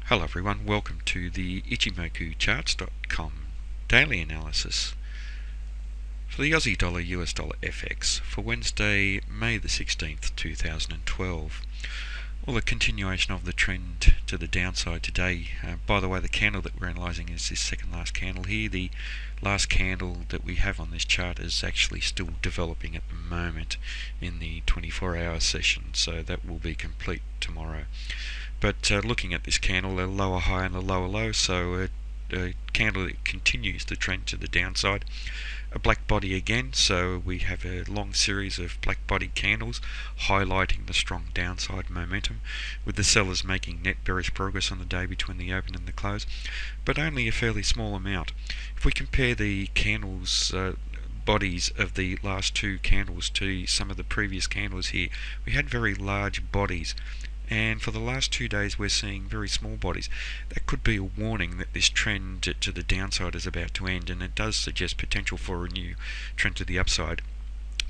Hello everyone, welcome to the Ichimoku daily analysis for the Aussie dollar US dollar FX for Wednesday, May the 16th, 2012. Well, a continuation of the trend to the downside today. By the way, the candle that we're analysing is this second last candle here. The last candle that we have on this chart is actually still developing at the moment in the 24-hour session, so that will be complete tomorrow. But looking at this candle, a lower high and a lower low, so a candle that continues the trend to the downside. A black body again, so we have a long series of black bodied candles highlighting the strong downside momentum, with the sellers making net bearish progress on the day between the open and the close, but only a fairly small amount. If we compare the candles bodies of the last two candles to some of the previous candles here, we had very large bodies. And for the last 2 days we're seeing very small bodies. That could be a warning that this trend to the downside is about to end, and it does suggest potential for a new trend to the upside.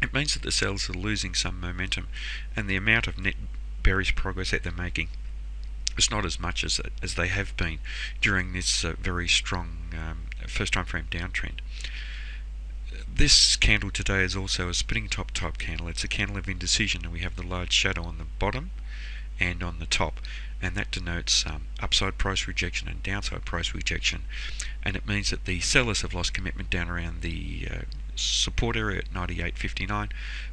It means that the sellers are losing some momentum, and the amount of net bearish progress that they're making is not as much as they have been during this very strong first time frame downtrend. This candle today is also a spinning top type candle. It's a candle of indecision, and we have the large shadow on the bottom and on the top, and that denotes upside price rejection and downside price rejection, and it means that the sellers have lost commitment down around the support area at 98.59,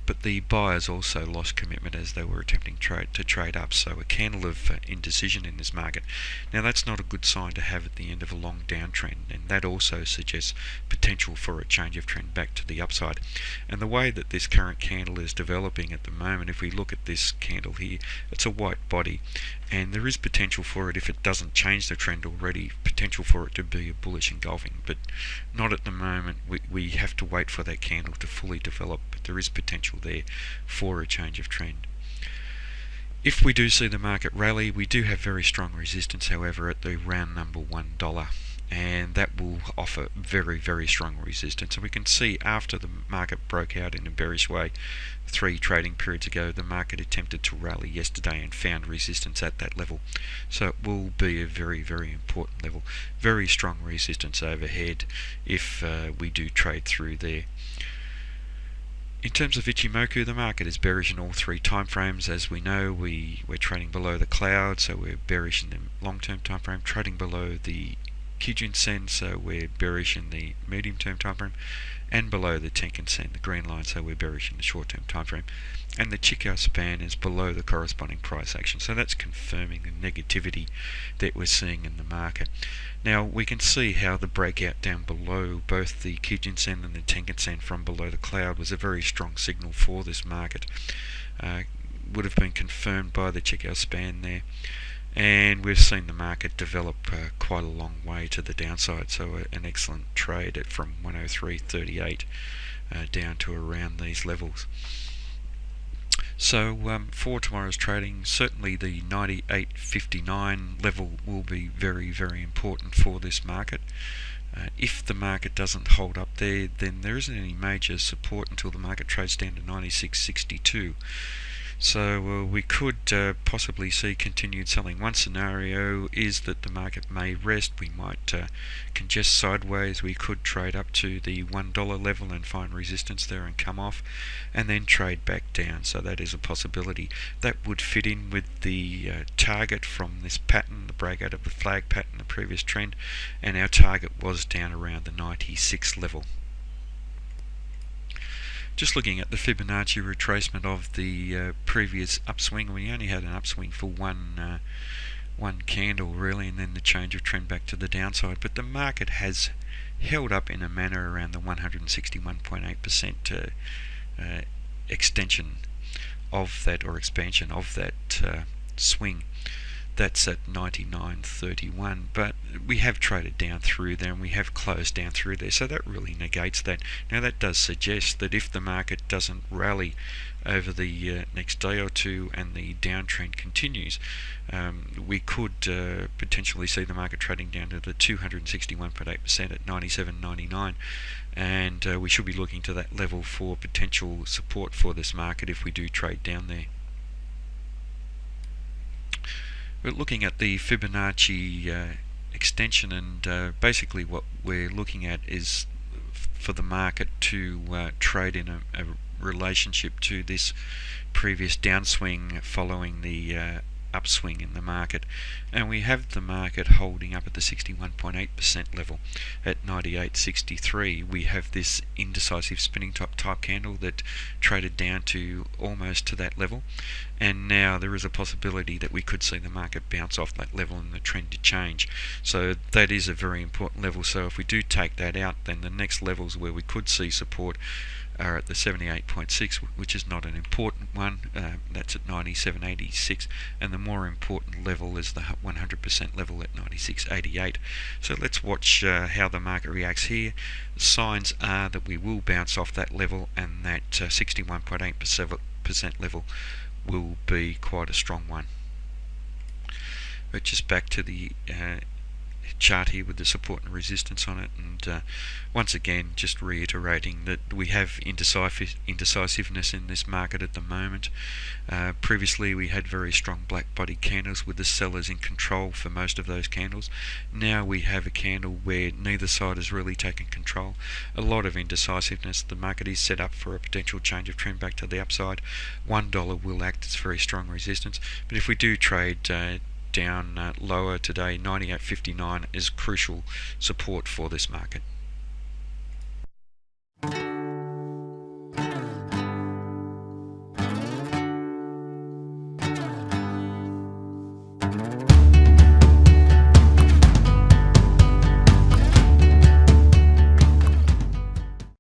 but the buyers also lost commitment as they were attempting to trade up, so a candle of indecision in this market. Now that's not a good sign to have at the end of a long downtrend, and that also suggests potential for a change of trend back to the upside. And the way that this current candle is developing at the moment, if we look at this candle here, it's a white body, and there is potential for it, if it doesn't change the trend already, potential for it to be a bullish engulfing, but not at the moment. We have to wait for that candle to fully develop, but there is potential there for a change of trend. If we do see the market rally, we do have very strong resistance, however, at the round number $1, and that will offer very, very strong resistance. And we can see after the market broke out in a bearish way 3 trading periods ago, the market attempted to rally yesterday and found resistance at that level. So it will be a very, very important level. Very strong resistance overhead if we do trade through there. In terms of Ichimoku, the market is bearish in all 3 time frames. As we know, we're trading below the cloud, so we're bearish in the long-term time frame, trading below the Kijun Sen, so we're bearish in the medium-term time frame, and below the Tenkan Sen, the green line, so we're bearish in the short-term time frame. And the Chikou span is below the corresponding price action, so that's confirming the negativity that we're seeing in the market. Now we can see how the breakout down below both the Kijun Sen and the Tenkan Sen from below the cloud was a very strong signal for this market. Would have been confirmed by the Chikou span there. And we've seen the market develop quite a long way to the downside, so an excellent trade from 103.38 down to around these levels. So for tomorrow's trading, certainly the 98.59 level will be very, very important for this market. If the market doesn't hold up there, then there isn't any major support until the market trades down to 96.62. So we could possibly see continued selling. One scenario is that the market may rest. We might congest sideways. We could trade up to the $1 level and find resistance there and come off, and then trade back down. So that is a possibility. That would fit in with the target from this pattern, the breakout of the flag pattern, the previous trend, and our target was down around the 96 level. Just looking at the Fibonacci retracement of the previous upswing, we only had an upswing for one candle really, and then the change of trend back to the downside. But the market has held up in a manner around the 161.8% extension of that, or expansion of that swing. That's at 99.31, but we have traded down through there and we have closed down through there, so that really negates that. Now that does suggest that if the market doesn't rally over the next day or two and the downtrend continues, we could potentially see the market trading down to the 261.8% at 97.99, and we should be looking to that level for potential support for this market if we do trade down there. We're looking at the Fibonacci extension, and basically what we're looking at is for the market to trade in a relationship to this previous downswing following the upswing in the market, and we have the market holding up at the 61.8% level at 98.63. We have this indecisive spinning top type candle that traded down to almost to that level, and now there is a possibility that we could see the market bounce off that level and the trend to change. So that is a very important level. So if we do take that out, then the next levels where we could see support are at the 78.6, which is not an important one. That's at 97.86, and the more important level is the 100% level at 96.88. So let's watch how the market reacts here. The signs are that we will bounce off that level, and that 61.8% level will be quite a strong one. But just back to the chart here with the support and resistance on it, and once again just reiterating that we have indecisiveness in this market at the moment. Previously we had very strong black body candles with the sellers in control for most of those candles. Now we have a candle where neither side has really taken control. A lot of indecisiveness. The market is set up for a potential change of trend back to the upside. $1 will act as very strong resistance, but if we do trade down lower today, 98.59 is crucial support for this market.